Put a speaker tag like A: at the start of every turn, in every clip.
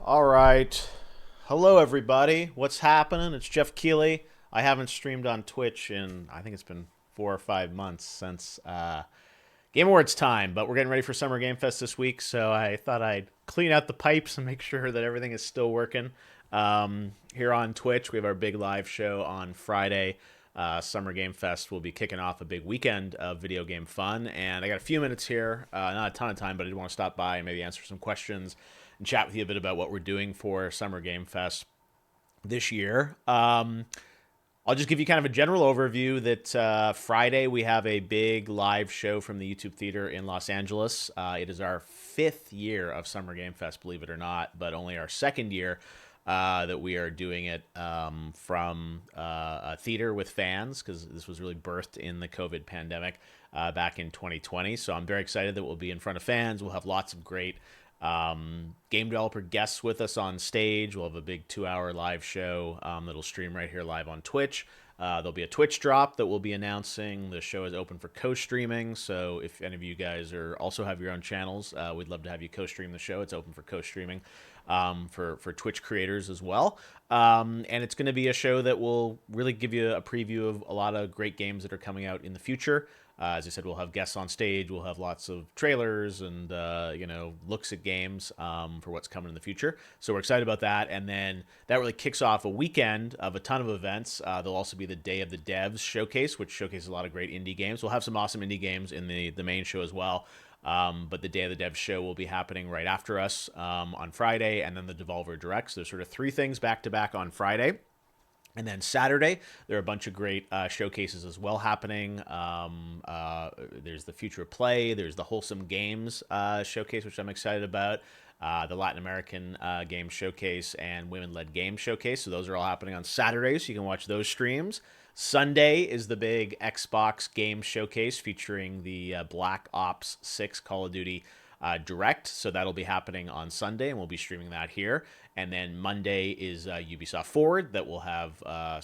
A: All right. Hello, everybody. What's happening? It's Geoff Keighley. I haven't streamed on Twitch in, I think it's been 4 or 5 months since Game Awards time, but we're getting ready for Summer Game Fest this week, so I thought I'd clean out the pipes and make sure that everything is still working. Here on Twitch, we have our big live show on Friday. Summer Game Fest will be kicking off a big weekend of video game fun, and I got a few minutes here, not a ton of time, but I did want to stop by and maybe answer some questions and chat with you a bit about what we're doing for Summer Game Fest this year. I'll just give you kind of a general overview that Friday we have a big live show from the YouTube Theater in Los Angeles. It is our 5th year of Summer Game Fest, believe it or not, but only our 2nd year that we are doing it from a theater with fans, because this was really birthed in the COVID pandemic back in 2020. So I'm very excited that we'll be in front of fans. We'll have lots of great game developer guests with us on stage. We'll have a big 2-hour live show that'll stream right here live on Twitch. There'll be a Twitch drop that we'll be announcing. The show is open for co-streaming, so if any of you guys also have your own channels, we'd love to have you co-stream the show. It's open for co-streaming for Twitch creators as well. And it's going to be a show that will really give you a preview of a lot of great games that are coming out in the future. As I said, we'll have guests on stage. We'll have lots of trailers and, looks at games for what's coming in the future. So we're excited about that. And then that really kicks off a weekend of a ton of events. There'll also be the Day of the Devs showcase, which showcases a lot of great indie games. We'll have some awesome indie games in the main show as well. But the Day of the Devs show will be happening right after us on Friday, and then the Devolver Direct. So there's sort of 3 things back-to-back on Friday. And then Saturday, there are a bunch of great showcases as well happening. There's the Future of Play. There's the Wholesome Games showcase, which I'm excited about. The Latin American Game Showcase and Women-Led Game Showcase. So those are all happening on Saturday, so you can watch those streams. Sunday is the big Xbox Game Showcase featuring the Black Ops 6 Call of Duty Direct. So that'll be happening on Sunday, and we'll be streaming that here. And then Monday is Ubisoft Forward, that will have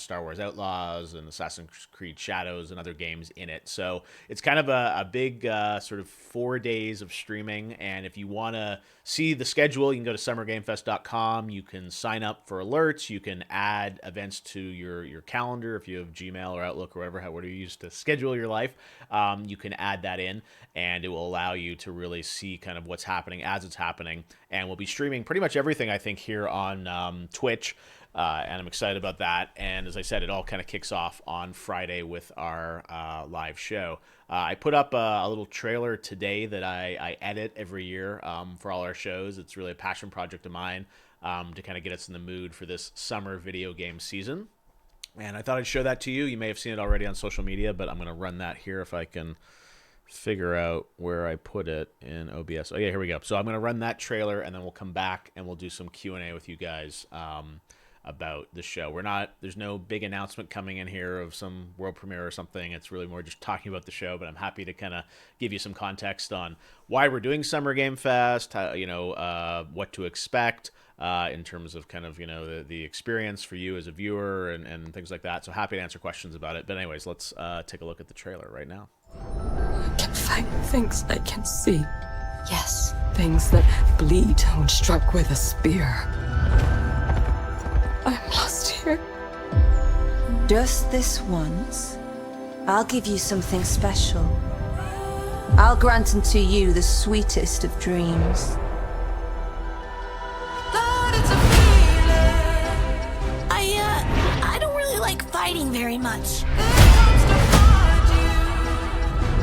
A: Star Wars Outlaws and Assassin's Creed Shadows and other games in it. So it's kind of a big sort of 4 days of streaming. And if you want to see the schedule, you can go to summergamefest.com. You can sign up for alerts. You can add events to your calendar if you have Gmail or Outlook or whatever you use to schedule your life. You can add that in, and it will allow you to really see kind of what's happening as it's happening. And we'll be streaming pretty much everything, I think, here on Twitch, and I'm excited about that. And as I said, it all kind of kicks off on Friday with our live show. I put up a little trailer today that I edit every year for all our shows. It's really a passion project of mine to kind of get us in the mood for this summer video game season. And I thought I'd show that to you. You may have seen it already on social media, but I'm going to run that here if I can figure out where I put it in OBS. Oh yeah, here we go. So I'm going to run that trailer, and then we'll come back and we'll do some Q&A with you guys about the show. There's no big announcement coming in here of some world premiere or something. It's really more just talking about the show, but I'm happy to kind of give you some context on why we're doing Summer Game Fest, what to expect in terms of kind of, the experience for you as a viewer and things like that. So happy to answer questions about it. But anyways, let's take a look at the trailer right now.
B: I can find things I can see.
C: Yes.
B: Things that bleed when struck with a spear. I'm lost here.
C: Just this once, I'll give you something special. I'll grant unto you the sweetest of dreams.
D: I don't really like fighting very much.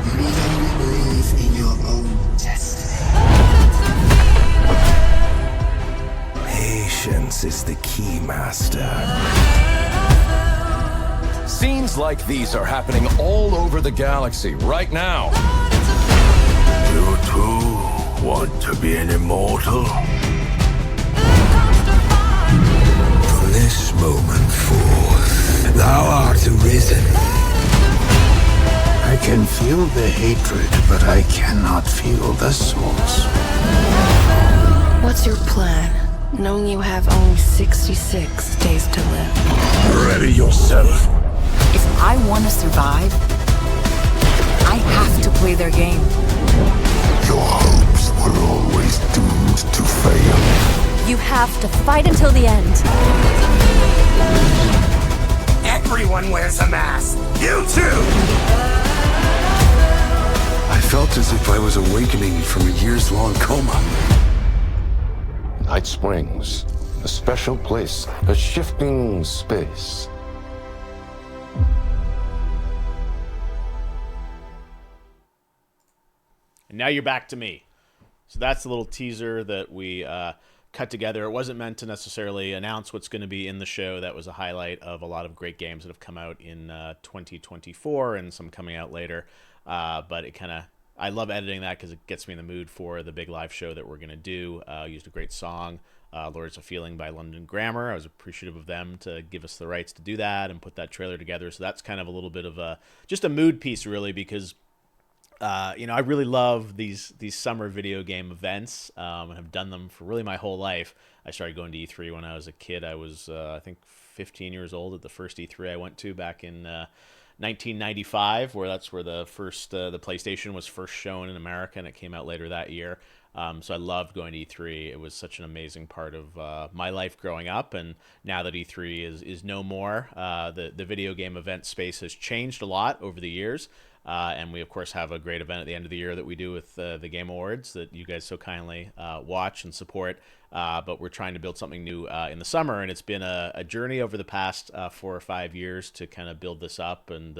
E: You need only believe in your own destiny.
F: Patience is the key, Master. Scenes like these are happening all over the galaxy right now.
G: You too want to be an immortal?
E: From this moment forth, thou art arisen.
G: I can feel the hatred, but I cannot feel the source.
B: What's your plan, knowing you have only 66 days to live?
G: Ready yourself.
H: If I want to survive, I have to play their game.
G: Your hopes were always doomed to fail.
I: You have to fight until the end.
G: Everyone wears a mask. You too!
J: I felt as if I was awakening from a years-long coma.
F: Night Springs, a special place, a shifting space.
A: And now you're back to me. So that's the little teaser that we cut together. It wasn't meant to necessarily announce what's going to be in the show. That was a highlight of a lot of great games that have come out in 2024 and some coming out later. But it kind of, I love editing that because it gets me in the mood for the big live show that we're going to do. Used a great song, Lords of Feeling by London Grammar. I was appreciative of them to give us the rights to do that and put that trailer together. So that's kind of a little bit of just a mood piece, really, because I really love these summer video game events and have done them for really my whole life. I started going to E3 when I was a kid. I was, I think, 15 years old at the first E3 I went to back in 1995, that's where the PlayStation was first shown in America, and it came out later that year. So I loved going to E3. It was such an amazing part of my life growing up, and now that E3 is no more, the video game event space has changed a lot over the years. And we, of course, have a great event at the end of the year that we do with the Game Awards that you guys so kindly watch and support. But we're trying to build something new in the summer, and it's been a journey over the past 4 or 5 years to kind of build this up and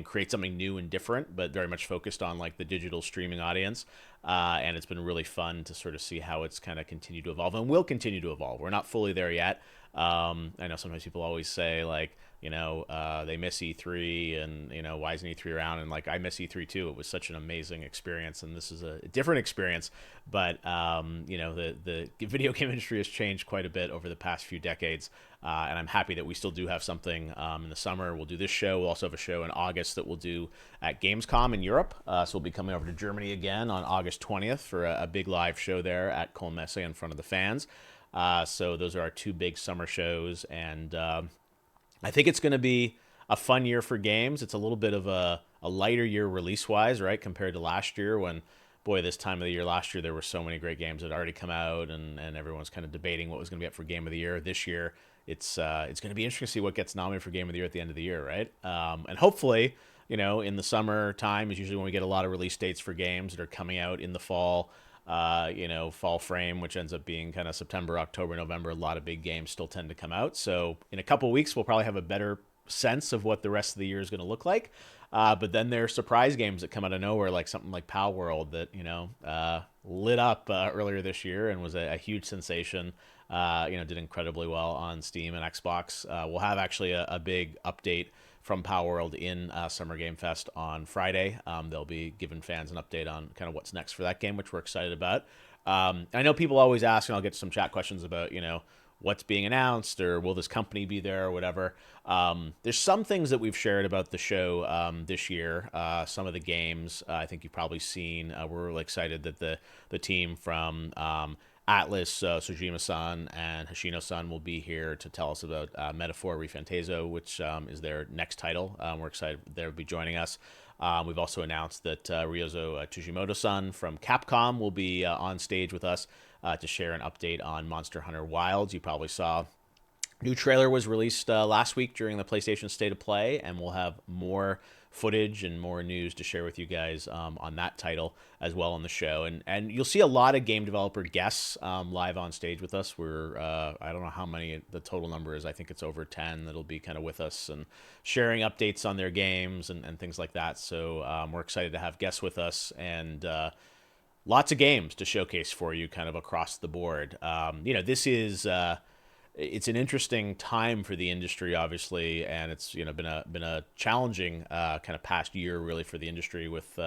A: create something new and different, but very much focused on like the digital streaming audience. And it's been really fun to sort of see how it's kind of continued to evolve and will continue to evolve. We're not fully there yet. I know sometimes people always say like, they miss E3 and, why isn't E3 around? And like, I miss E3 too. It was such an amazing experience, and this is a different experience, but, the video game industry has changed quite a bit over the past few decades. And I'm happy that we still do have something in the summer. We'll do this show. We'll also have a show in August that we'll do at Gamescom in Europe. So we'll be coming over to Germany again on August 20th for a big live show there at Colmesse in front of the fans. So those are our 2 big summer shows, and I think it's going to be a fun year for games. It's a little bit of a lighter year release-wise, right, compared to last year when, boy, this time of the year last year there were so many great games that had already come out, and everyone's kind of debating what was going to be up for Game of the Year. This year, it's going to be interesting to see what gets nominated for Game of the Year at the end of the year, right? And hopefully, in the summer time is usually when we get a lot of release dates for games that are coming out in the fall. Fall frame, which ends up being kind of September, October, November. A lot of big games still tend to come out. So in a couple of weeks, we'll probably have a better sense of what the rest of the year is going to look like. But then there are surprise games that come out of nowhere, like something like Power World that, lit up earlier this year and was a huge sensation. Did incredibly well on Steam and Xbox. We'll have actually a big update from Power World in Summer Game Fest on Friday. They'll be giving fans an update on kind of what's next for that game, which we're excited about. I know people always ask, and I'll get some chat questions about, what's being announced or will this company be there or whatever. There's some things that we've shared about the show this year. Some of the games I think you've probably seen. We're really excited that the team from Atlas, Sojima-san, and Hashino-san will be here to tell us about Metaphor Refantazo, which is their next title. We're excited they'll be joining us. We've also announced that Ryozo Tujimoto-san from Capcom will be on stage with us to share an update on Monster Hunter Wilds. You probably saw new trailer was released last week during the PlayStation State of Play, and we'll have more footage and more news to share with you guys on that title as well on the show. And you'll see a lot of game developer guests live on stage with us. We're, I don't know how many the total number is. I think it's over 10 that'll be kind of with us and sharing updates on their games and things like that. So we're excited to have guests with us and lots of games to showcase for you kind of across the board. This is... it's an interesting time for the industry, obviously, and it's been a challenging kind of past year really for the industry with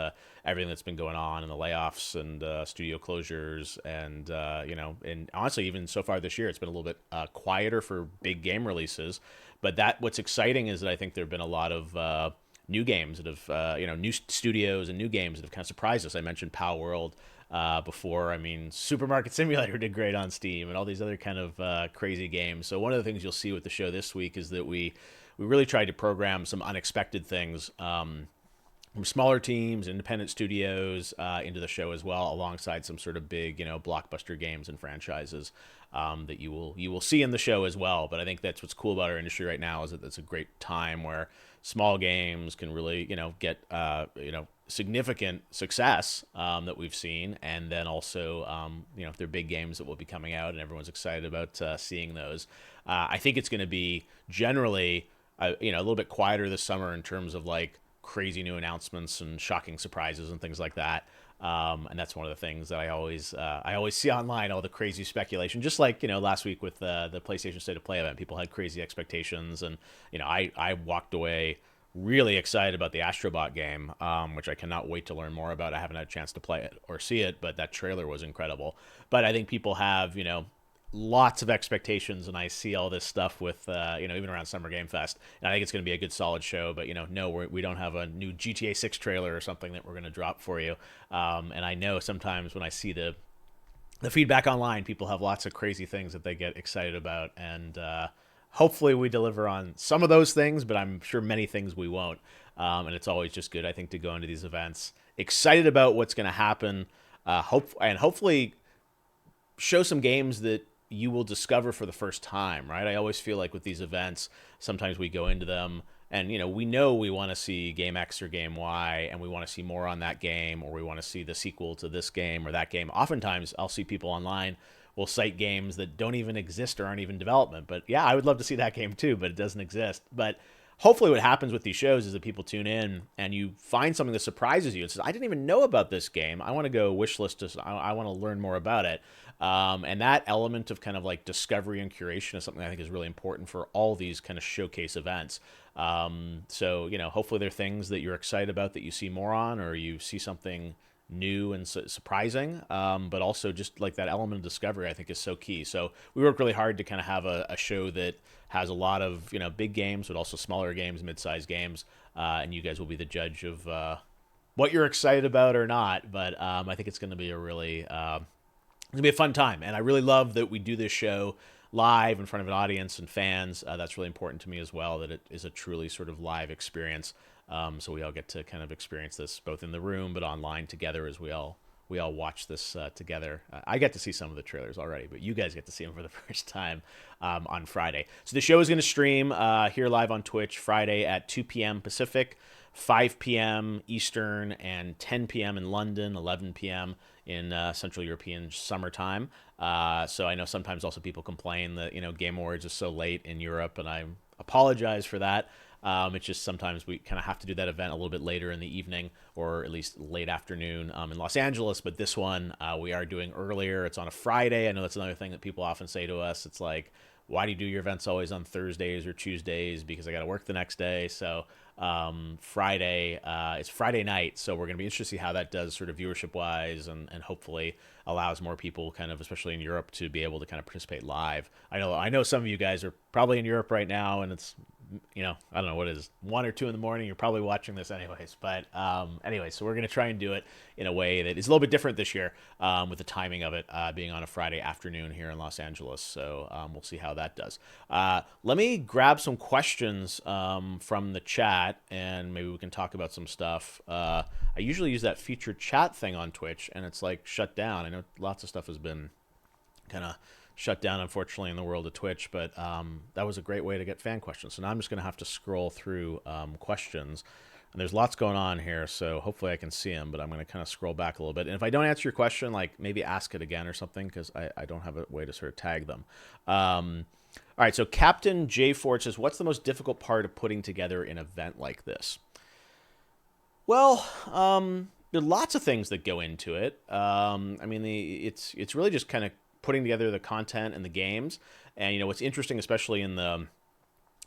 A: everything that's been going on and the layoffs and studio closures and and honestly even so far this year it's been a little bit quieter for big game releases. But what's exciting is that I think there have been a lot of new games that have new studios and new games that have kind of surprised us. I mentioned Power World before. I mean, Supermarket Simulator did great on Steam and all these other kind of crazy games. So one of the things you'll see with the show this week is that we really tried to program some unexpected things from smaller teams, independent studios into the show as well, alongside some sort of big, blockbuster games and franchises that you will see in the show as well. But I think that's what's cool about our industry right now is that it's a great time where small games can really, get significant success that we've seen, and then also, they're big games that will be coming out, and everyone's excited about seeing those. I think it's going to be generally, a little bit quieter this summer in terms of like crazy new announcements and shocking surprises and things like that. And that's one of the things that I always see online, all the crazy speculation. Just like last week with the PlayStation State of Play event, people had crazy expectations, and I walked away really excited about the Astrobot game, which I cannot wait to learn more about. I haven't had a chance to play it or see it, but that trailer was incredible. But I think people have lots of expectations, and I see all this stuff with even around Summer Game Fest, and I think it's going to be a good solid show. But no, we don't have a new GTA 6 trailer or something that we're going to drop for you. And I know sometimes when I see the feedback online, people have lots of crazy things that they get excited about, and hopefully we deliver on some of those things, but I'm sure many things we won't. And it's always just good, I think, to go into these events excited about what's going to happen, hopefully show some games that you will discover for the first time, right? I always feel like with these events, sometimes we go into them and, we know we want to see game X or game Y, and we want to see more on that game, or we want to see the sequel to this game or that game. Oftentimes, I'll see people online will cite games that don't even exist or aren't even in development. But yeah, I would love to see that game too, but it doesn't exist. But hopefully what happens with these shows is that people tune in and you find something that surprises you. It says, I didn't even know about this game. I want to go wishlist this. I want to learn more about it. And that element of kind of like discovery and curation is something I think is really important for all these kind of showcase events. So, hopefully there are things that you're excited about that you see more on, or you see something new and surprising, but also just like that element of discovery I think is so key. So we work really hard to kind of have a show that has a lot of big games, but also smaller games, mid-sized games, and you guys will be the judge of what you're excited about or not. But I think it's going to be a really it's going to be a fun time, and I really love that we do this show live in front of an audience and fans. That's really important to me as well, that it is a truly sort of live experience. So we all get to kind of experience this both in the room but online together as we all watch this together. I get to see some of the trailers already, but you guys get to see them for the first time on Friday. So the show is going to stream here live on Twitch Friday at 2 p.m. Pacific, 5 p.m. Eastern, and 10 p.m. in London, 11 p.m. in Central European summertime. So I know sometimes also people complain that Game Awards is so late in Europe, and I apologize for that. It's just sometimes we kind of have to do that event a little bit later in the evening, or at least late afternoon in Los Angeles. But this one we are doing earlier. It's on a Friday. I know that's another thing that people often say to us. It's like, why do you do your events always on Thursdays or Tuesdays? Because I got to work the next day. So Friday, it's Friday night. So we're going to be interested to see how that does sort of viewership wise, and hopefully allows more people kind of, especially in Europe, to be able to kind of participate live. I know some of you guys are probably in Europe right now, and it's, I don't know what it is, 1 or 2 in the morning. You're probably watching this anyways. But anyway, so we're going to try and do it in a way that is a little bit different this year, with the timing of it being on a Friday afternoon here in Los Angeles. So we'll see how that does. Let me grab some questions from the chat, and maybe we can talk about some stuff. I usually use that featured chat thing on Twitch, and it's like shut down. I know lots of stuff has been kind of shut down, unfortunately, in the world of Twitch, but that was a great way to get fan questions. So now I'm just going to have to scroll through questions, and there's lots going on here, so hopefully I can see them, but I'm going to kind of scroll back a little bit. And if I don't answer your question, like maybe ask it again or something, because I don't have a way to sort of tag them. All right, so Captain J Ford says, what's the most difficult part of putting together an event like this? Well, there are lots of things that go into it. It's really just kind of putting together the content and the games. And what's interesting, especially in the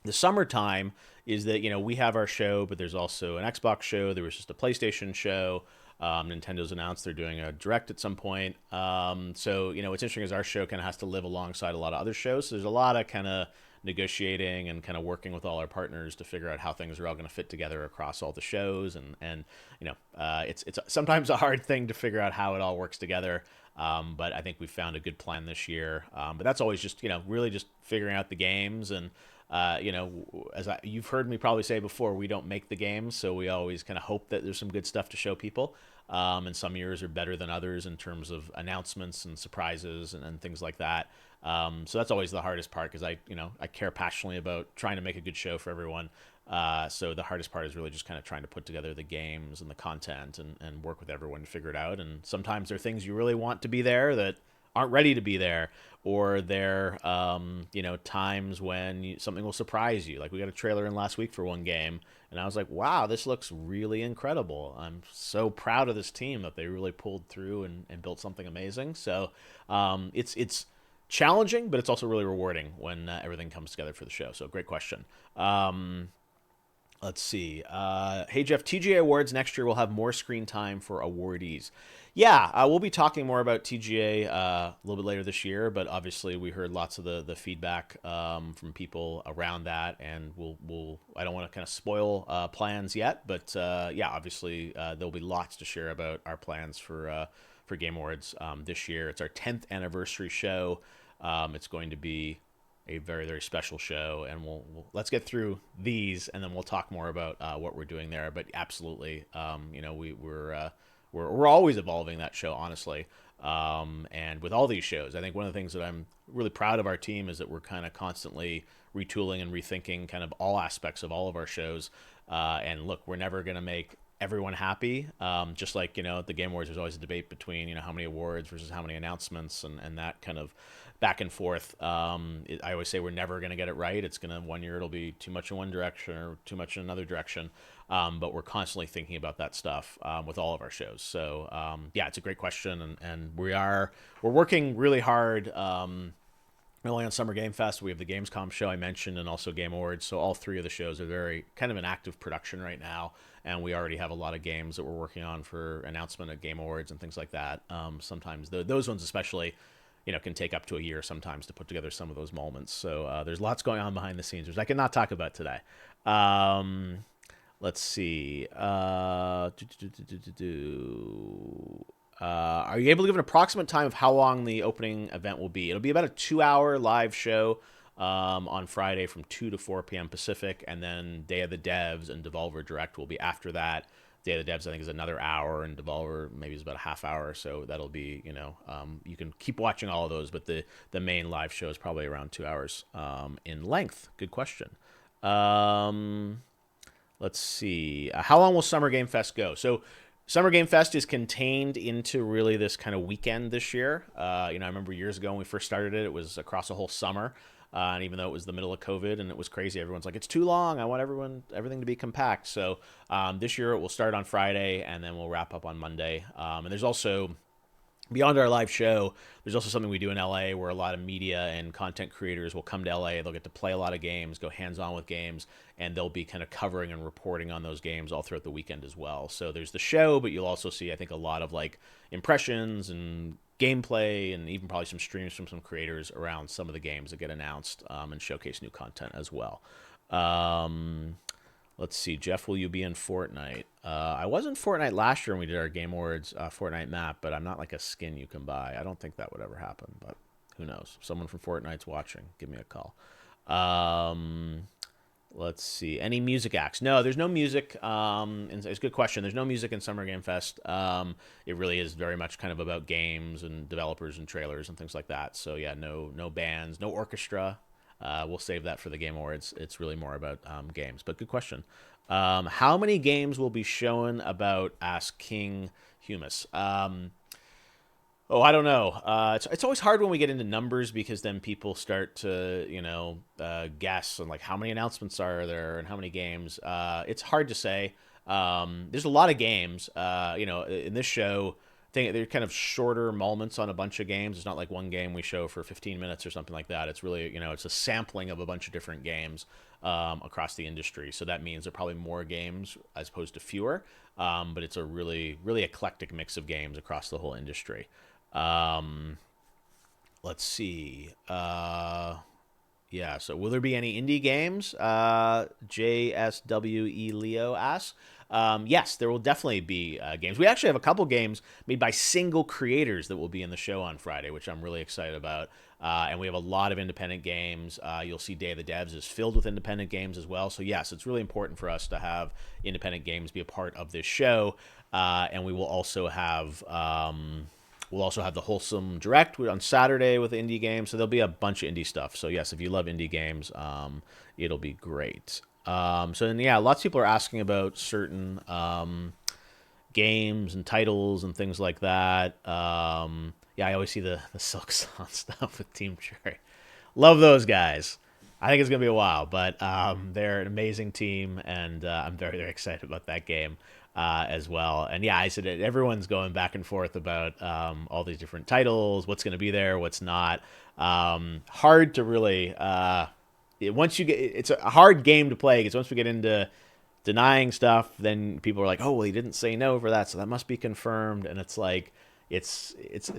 A: summertime, is that we have our show, but there's also an Xbox show. There was just a PlayStation show. Nintendo's announced they're doing a direct at some point. So what's interesting is our show kind of has to live alongside a lot of other shows. So there's a lot of kind of negotiating and kind of working with all our partners to figure out how things are all going to fit together across all the shows. And it's sometimes a hard thing to figure out how it all works together. But I think we found a good plan this year. But that's always just, really just figuring out the games. And, you've heard me probably say before, we don't make the games. So we always kind of hope that there's some good stuff to show people. And some years are better than others in terms of announcements and surprises and things like that. So that's always the hardest part because I care passionately about trying to make a good show for everyone. So the hardest part is really just kind of trying to put together the games and the content and work with everyone to figure it out. And sometimes there are things you really want to be there that aren't ready to be there, or there, times when something will surprise you. Like we got a trailer in last week for one game, and I was like, wow, this looks really incredible. I'm so proud of this team that they really pulled through and built something amazing. So it's challenging, but it's also really rewarding when everything comes together for the show. So great question. Let's see. Hey, Geoff, TGA Awards next year will have more screen time for awardees. Yeah, we'll be talking more about TGA a little bit later this year, but obviously we heard lots of the feedback from people around that, and I don't want to kind of spoil plans yet, but obviously there'll be lots to share about our plans for Game Awards this year. It's our 10th anniversary show. It's going to be a very, very special show, and let's get through these, and then we'll talk more about what we're doing there. But absolutely, we're always evolving that show, honestly. And with all these shows, I think one of the things that I'm really proud of our team is that we're kind of constantly retooling and rethinking kind of all aspects of all of our shows. And look, we're never going to make everyone happy. Just like, at the Game Awards, there's always a debate between, how many awards versus how many announcements and that kind of back and forth. I always say we're never going to get it right. It's going to, one year it'll be too much in one direction or too much in another direction. But we're constantly thinking about that stuff with all of our shows. So it's a great question. And we're working really hard. Not only on Summer Game Fest, we have the Gamescom show I mentioned, and also Game Awards. So all three of the shows are very kind of an active production right now, and we already have a lot of games that we're working on for announcement at Game Awards and things like that. Sometimes those ones especially, can take up to a year sometimes to put together some of those moments. So there's lots going on behind the scenes, which I cannot talk about today. Let's see. Are you able to give an approximate time of how long the opening event will be? It'll be about a 2-hour live show on Friday from 2 to 4 p.m. Pacific, and then Day of the Devs and Devolver Direct will be after that. Day of the Devs, I think, is another hour, and Devolver maybe is about a half hour. So that'll be, you can keep watching all of those, but the main live show is probably around 2 hours in length. Good question. Let's see. How long will Summer Game Fest go? So Summer Game Fest is contained into really this kind of weekend this year. I remember years ago when we first started it, it was across a whole summer. And even though it was the middle of COVID and it was crazy, everyone's like, it's too long. I want everything to be compact. So this year it will start on Friday and then we'll wrap up on Monday. And there's also, beyond our live show, there's also something we do in LA where a lot of media and content creators will come to LA. They'll get to play a lot of games, go hands-on with games, and they'll be kind of covering and reporting on those games all throughout the weekend as well. So there's the show, but you'll also see, I think, a lot of like impressions and gameplay and even probably some streams from some creators around some of the games that get announced and showcase new content as well. Let's see, Geoff, will you be in Fortnite? I was in Fortnite last year when we did our Game Awards Fortnite map, but I'm not like a skin you can buy. I don't think that would ever happen, but who knows? If someone from Fortnite's watching, give me a call. Let's see. Any music acts? No, there's no music. It's a good question. There's no music in Summer Game Fest. It really is very much kind of about games and developers and trailers and things like that. So yeah, no bands, no orchestra. We'll save that for the Game Awards. It's really more about games. But good question. How many games will be shown about? Ask King Humus. I don't know. It's always hard when we get into numbers because then people start to, guess and like how many announcements are there and how many games. It's hard to say. There's a lot of games. In this show, they're kind of shorter moments on a bunch of games. It's not like one game we show for 15 minutes or something like that. It's really, it's a sampling of a bunch of different games across the industry. So that means there are probably more games as opposed to fewer. But it's a really, really eclectic mix of games across the whole industry. Let's see. So will there be any indie games? JSWE Leo asks. yes, there will definitely be games. We actually have a couple games made by single creators that will be in the show on Friday, which I'm really excited about. And we have a lot of independent games. You'll see Day of the Devs is filled with independent games as well. So yes, it's really important for us to have independent games be a part of this show. And we will also have the Wholesome Direct on Saturday with indie games. So there'll be a bunch of indie stuff. So yes, if you love indie games, it'll be great. So then, yeah, lots of people are asking about certain games and titles and things like that. Yeah, I always see the Silk Song stuff with Team Cherry. Love those guys. I think it's going to be a while, but they're an amazing team, and I'm very, very excited about that game as well. And yeah, I said it, everyone's going back and forth about all these different titles, what's going to be there, what's not. Hard to really... it's a hard game to play, because once we get into denying stuff, then people are like, oh, well, he didn't say no for that, so that must be confirmed. And it's like, it's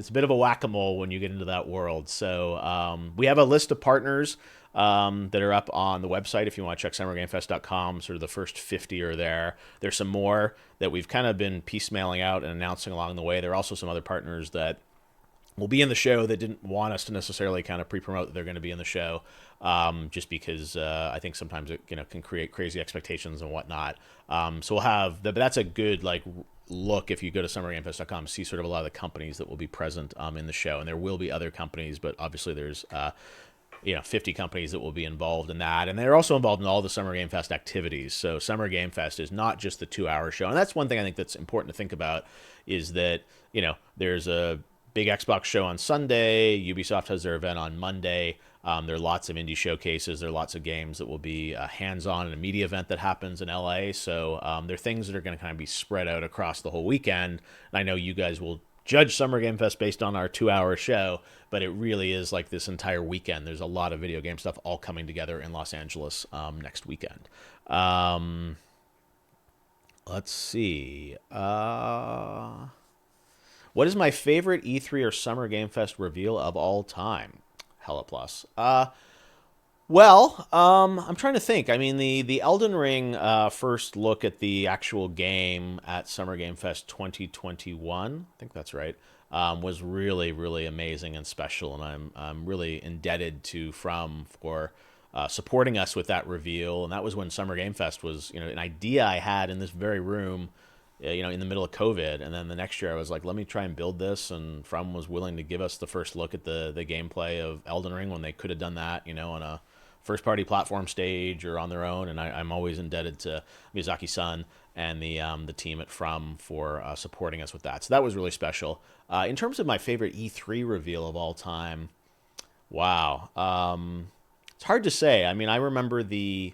A: a bit of a whack-a-mole when you get into that world. So we have a list of partners that are up on the website if you want to check summergamefest.com. Sort of the first 50 are there. There's some more that we've kind of been piecemealing out and announcing along the way. There are also some other partners that will be in the show that didn't want us to necessarily kind of pre-promote that they're going to be in the show, just because I think sometimes it can create crazy expectations and whatnot. So we'll have but that's a good look if you go to summergamefest.com, see sort of a lot of the companies that will be present in the show, and there will be other companies, but obviously there's 50 companies that will be involved in that, and they're also involved in all the Summer Game Fest activities. So Summer Game Fest is not just the 2-hour show, and that's one thing I think that's important to think about, is that there's a big Xbox show on Sunday, Ubisoft has their event on Monday. There are lots of indie showcases. There are lots of games that will be hands-on in a media event that happens in LA. So there are things that are going to kind of be spread out across the whole weekend. And I know you guys will judge Summer Game Fest based on our 2-hour show, but it really is like this entire weekend. There's a lot of video game stuff all coming together in Los Angeles next weekend. Let's see. What is my favorite E3 or Summer Game Fest reveal of all time? Hella plus. Well, I'm trying to think. I mean, the Elden Ring first look at the actual game at Summer Game Fest 2021, I think that's right, was really, really amazing and special, and I'm really indebted to From for supporting us with that reveal. And that was when Summer Game Fest was, an idea I had in this very room, in the middle of COVID. And then the next year I was like, let me try and build this. And From was willing to give us the first look at the gameplay of Elden Ring, when they could have done that, on a first party platform stage or on their own. And I'm always indebted to Miyazaki-san and the team at From for supporting us with that. So that was really special. In terms of my favorite E3 reveal of all time, wow. It's hard to say. I mean, I remember the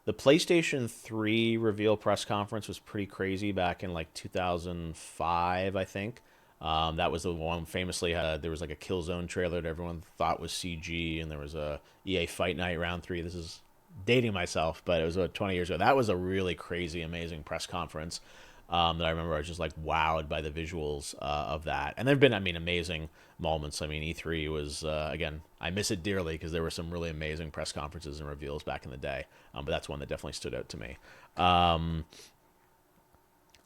A: PlayStation 3 reveal press conference was pretty crazy back in 2005, I think. That was the one famously there was a Killzone trailer that everyone thought was CG, and there was a EA Fight Night Round 3. This is dating myself, but it was about 20 years ago. That was a really crazy, amazing press conference that I remember. I was just wowed by the visuals of that. And there have been, amazing moments. E3 was, again, I miss it dearly because there were some really amazing press conferences and reveals back in the day. But that's one that definitely stood out to me.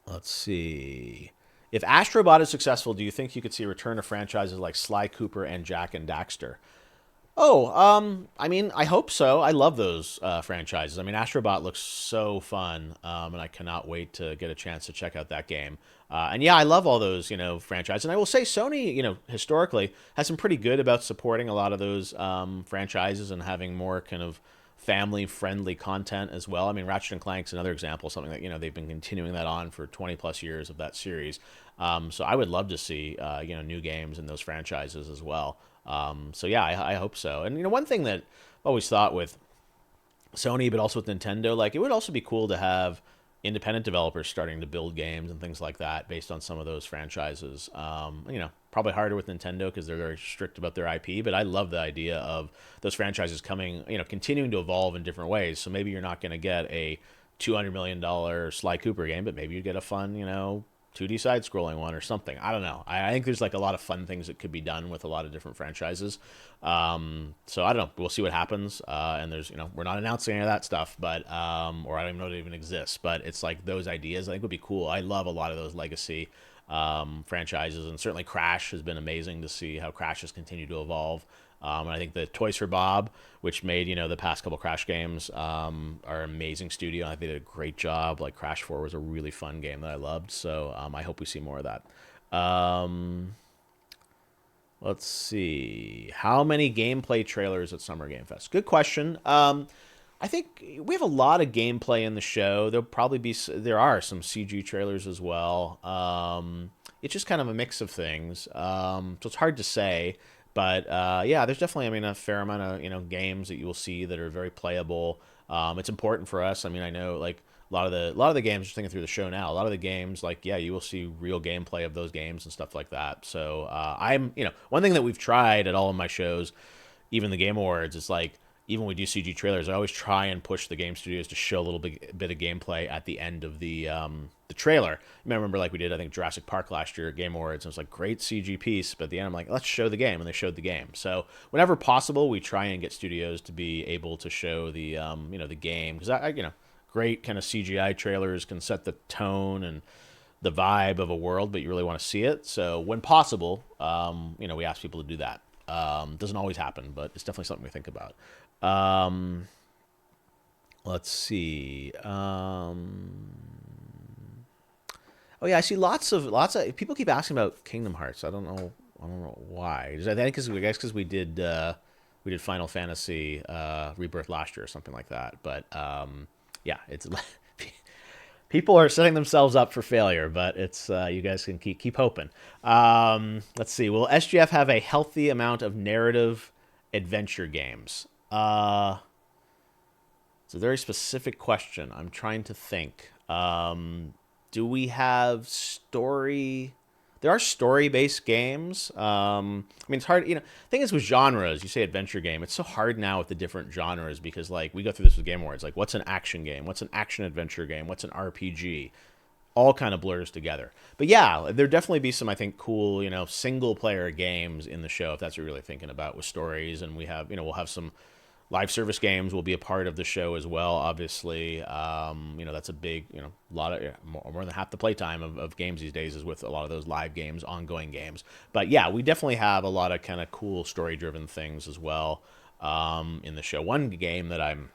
A: Let's see. If Astrobot is successful, do you think you could see a return of franchises like Sly Cooper and Jack and Daxter? I hope so. I love those franchises. Astrobot looks so fun, and I cannot wait to get a chance to check out that game. And yeah, I love all those, franchises. And I will say Sony, historically has been pretty good about supporting a lot of those franchises and having more kind of family-friendly content as well. Ratchet and Clank's another example, something that, they've been continuing that on for 20-plus years of that series. So I would love to see, new games in those franchises as well. So yeah, I hope so. And one thing that I've always thought with Sony, but also with Nintendo, it would also be cool to have independent developers starting to build games and things like that based on some of those franchises. Probably harder with Nintendo because they're very strict about their IP, but I love the idea of those franchises coming, continuing to evolve in different ways. So maybe you're not going to get a $200 million Sly Cooper game, but maybe you get a fun, 2D side-scrolling one or something. I don't know. I think there's like a lot of fun things that could be done with a lot of different franchises. So I don't know. We'll see what happens. And there's, we're not announcing any of that stuff, but or I don't even know it even exists. But it's like those ideas I think would be cool. I love a lot of those legacy franchises, and certainly Crash has been amazing to see how Crash has continued to evolve. And I think the Toys for Bob, which made the past couple Crash games, are an amazing studio. I think they did a great job. Like Crash 4 was a really fun game that I loved. So I hope we see more of that. Let's see. How many gameplay trailers at Summer Game Fest? Good question. I think we have a lot of gameplay in the show. There are some CG trailers as well. It's just kind of a mix of things. So it's hard to say. But yeah, there's definitely, a fair amount of games that you will see that are very playable. It's important for us. I know like a lot of the games. Just thinking through the show now, a lot of the games, like you will see real gameplay of those games and stuff like that. So one thing that we've tried at all of my shows, even the Game Awards, is like even when we do CG trailers, I always try and push the game studios to show a little bit of gameplay at the end of the trailer. You may remember like we did, I think, Jurassic Park last year at Game Awards, and it was like great CG piece, but at the end I'm like, let's show the game, and they showed the game. So whenever possible, we try and get studios to be able to show the the game, because great kind of CGI trailers can set the tone and the vibe of a world, but you really want to see it. So when possible, we ask people to do that. Doesn't always happen, but it's definitely something we think about. Let's see. Oh yeah, I see lots of people keep asking about Kingdom Hearts. I don't know why. I think because we did Final Fantasy Rebirth last year or something like that. But yeah, it's people are setting themselves up for failure, but it's you guys can keep hoping. Let's see. Will SGF have a healthy amount of narrative adventure games? It's a very specific question. I'm trying to think. Do we have story? There are story-based games. It's hard. Thing is with genres, you say adventure game. It's so hard now with the different genres because, like, we go through this with Game Awards. Like, what's an action game? What's an action adventure game? What's an RPG? All kind of blurs together. But yeah, there definitely be some, I think, cool, single-player games in the show if that's what you're really thinking about with stories. And we have, we'll have some live service games will be a part of the show as well, obviously. That's a big, lot of more than half the playtime of games these days is with a lot of those live games, ongoing games. But yeah, we definitely have a lot of kind of cool story-driven things as well in the show. One game that I'm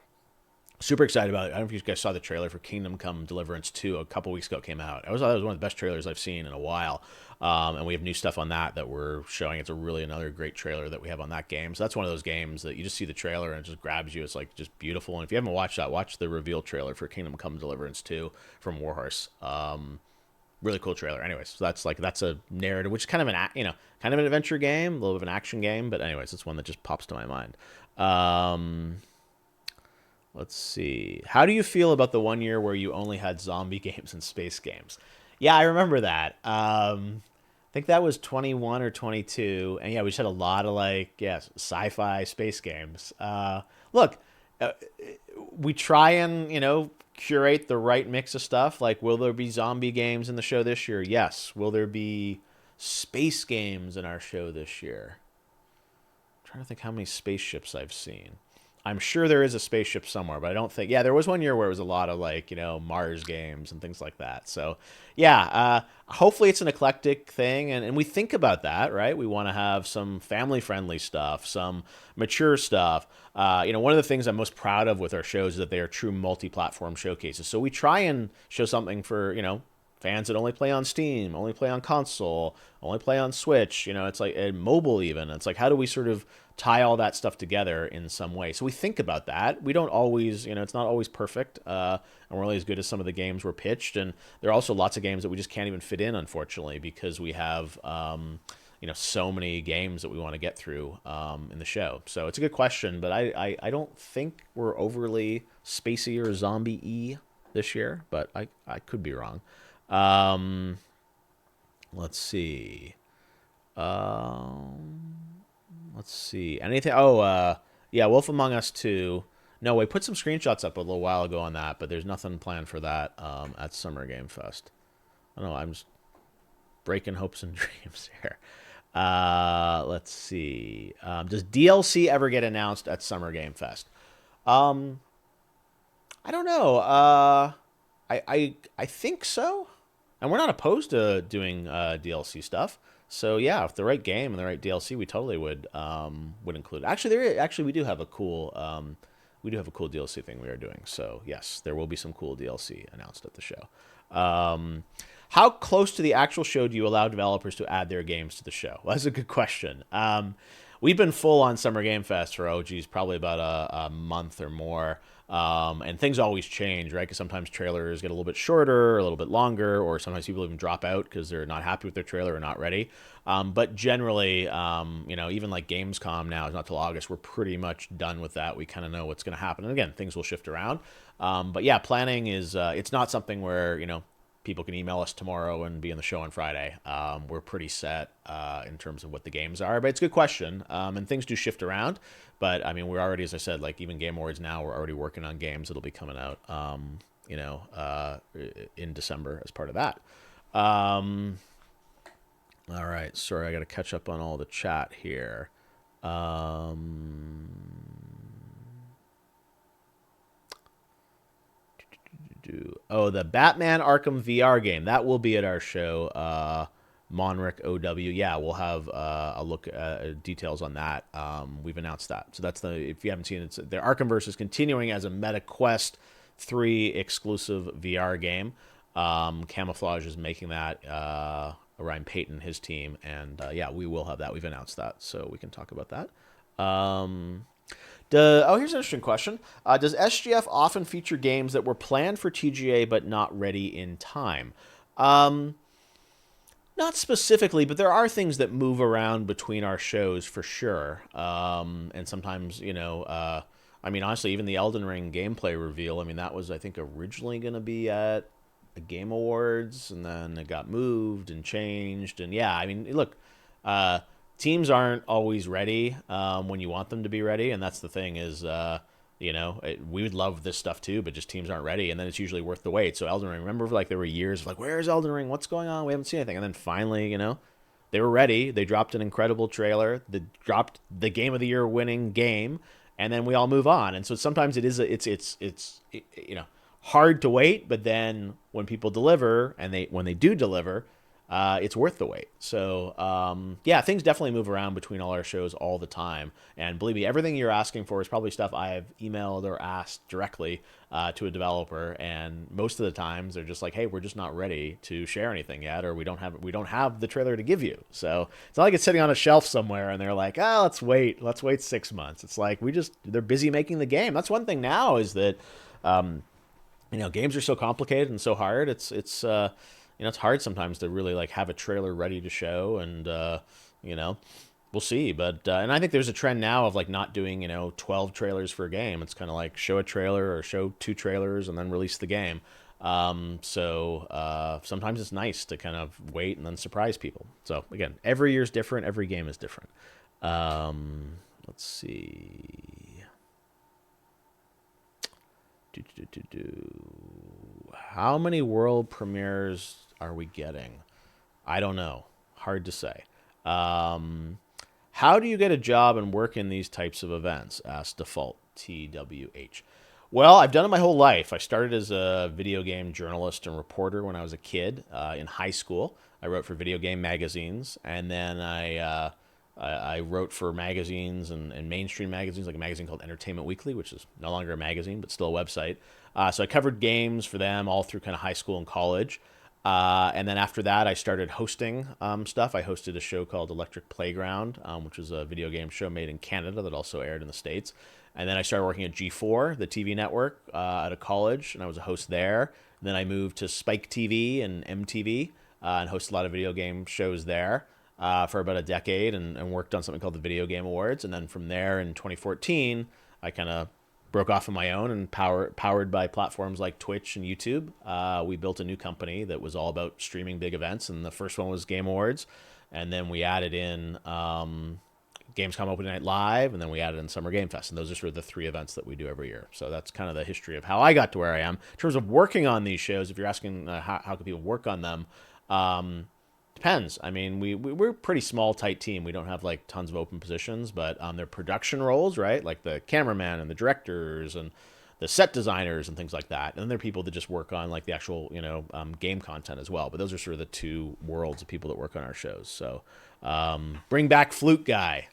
A: super excited about, I don't know if you guys saw the trailer for Kingdom Come Deliverance 2 a couple weeks ago. It came out. That was one of the best trailers I've seen in a while. And we have new stuff on that we're showing. It's another great trailer that we have on that game. So that's one of those games that you just see the trailer and it just grabs you. It's like just beautiful. And if you haven't watched that, watch the reveal trailer for Kingdom Come Deliverance 2 from Warhorse. Really cool trailer. Anyways, so that's a narrative, which is kind of an adventure game, a little bit of an action game. But anyways, it's one that just pops to my mind. Let's see. How do you feel about the 1 year where you only had zombie games and space games? Yeah, I remember that. I think that was 21 or 22. And yeah, we just had a lot of sci-fi space games. Look, we try and, curate the right mix of stuff. Like, will there be zombie games in the show this year? Yes. Will there be space games in our show this year? I'm trying to think how many spaceships I've seen. I'm sure there is a spaceship somewhere, but I don't think. Yeah, there was 1 year where it was a lot of Mars games and things like that. So yeah, hopefully it's an eclectic thing, and we think about that, right? We want to have some family-friendly stuff, some mature stuff. One of the things I'm most proud of with our shows is that they are true multi-platform showcases. So we try and show something for fans that only play on Steam, only play on console, only play on Switch. It's like mobile even. It's like, how do we sort of tie all that stuff together in some way? So we think about that. We don't always, it's not always perfect, and we're only as good as some of the games we're pitched. And there are also lots of games that we just can't even fit in, unfortunately, because we have, so many games that we want to get through in the show. So it's a good question, but I don't think we're overly spacey or zombie-y this year, but I could be wrong. Let's see. Let's see. Anything? Oh, yeah, Wolf Among Us 2. No, we put some screenshots up a little while ago on that, but there's nothing planned for that at Summer Game Fest. I don't know. breaking hopes and dreams here. Let's see. Does DLC ever get announced at Summer Game Fest? I don't know. I think so, and we're not opposed to doing DLC stuff. So yeah, if the right game and the right DLC, we totally would include it. Actually, we do have a cool DLC thing we are doing. So yes, there will be some cool DLC announced at the show. How close to the actual show do you allow developers to add their games to the show? Well, that's a good question. We've been full on Summer Game Fest for probably about a month or more. And things always change, right? Because sometimes trailers get a little bit shorter, a little bit longer, or sometimes people even drop out because they're not happy with their trailer or not ready. But generally, even like Gamescom now is not till August. We're pretty much done with that. We kind of know what's going to happen. And again, things will shift around. But yeah, planning is, it's not something where, people can email us tomorrow and be in the show on Friday. We're pretty set in terms of what the games are, but it's a good question. And things do shift around. But I mean, we're already, as I said, like even Game Awards now, we're already working on games that'll be coming out, in December as part of that. All right, sorry, I got to catch up on all the chat here. The Batman Arkham VR game that will be at our show. Monric OW. Yeah, we'll have a look at details on that. We've announced that. So that's if you haven't seen it, the Arkhamverse is continuing as a Meta Quest 3 exclusive VR game. Camouflage is making that. Ryan Payton, his team, and yeah, we will have that. We've announced that, so we can talk about that. Here's an interesting question. Does SGF often feature games that were planned for TGA but not ready in time? Not specifically, but there are things that move around between our shows for sure. And sometimes, honestly, even the Elden Ring gameplay reveal, that was, I think, originally going to be at the Game Awards, and then it got moved and changed. And yeah, look, teams aren't always ready when you want them to be ready. And that's the thing is, we would love this stuff too, but just teams aren't ready, and then it's usually worth the wait. So Elden Ring, remember, there were years of where's Elden Ring? What's going on? We haven't seen anything. And then finally, they were ready. They dropped an incredible trailer. They dropped the Game of the Year winning game, and then we all move on. And so sometimes it's hard to wait, but then when people deliver, and when they do deliver, it's worth the wait. So, yeah, things definitely move around between all our shows all the time. And believe me, everything you're asking for is probably stuff I have emailed or asked directly to a developer. And most of the times they're just like, hey, we're just not ready to share anything yet, or we don't have the trailer to give you. So it's not like it's sitting on a shelf somewhere and they're like, let's wait 6 months. It's like, they're busy making the game. That's one thing now is that, games are so complicated and so hard. It's hard sometimes to really have a trailer ready to show, and we'll see. But and I think there's a trend now of not doing 12 trailers for a game. It's kind of show a trailer or show 2 trailers and then release the game. So sometimes it's nice to kind of wait and then surprise people. So again, every year's different. Every game is different. Let's see. How many world premieres are we getting? I don't know. Hard to say. How do you get a job and work in these types of events? Asked Default TWH. Well, I've done it my whole life. I started as a video game journalist and reporter when I was a kid in high school. I wrote for video game magazines, and then I wrote for magazines and mainstream magazines, like a magazine called Entertainment Weekly, which is no longer a magazine, but still a website. So I covered games for them all through kind of high school and college. And then after that, I started hosting stuff. I hosted a show called Electric Playground, which was a video game show made in Canada that also aired in the States. And then I started working at G4, the TV network, at a college, and I was a host there. And then I moved to Spike TV and MTV and hosted a lot of video game shows there for about a decade, and worked on something called the Video Game Awards. And then from there in 2014, I kind of broke off on my own, and powered by platforms like Twitch and YouTube. We built a new company that was all about streaming big events, and the first one was Game Awards. And then we added in Gamescom Opening Night Live, and then we added in Summer Game Fest. And those are sort of the 3 events that we do every year. So that's kind of the history of how I got to where I am. In terms of working on these shows, if you're asking how can people work on them, Depends. I mean, we're a pretty small, tight team. We don't have like tons of open positions, but their production roles, right? Like the cameraman and the directors and the set designers and things like that. And then there are people that just work on like the actual, game content as well. But those are sort of the two worlds of people that work on our shows. So bring back Flute Guy.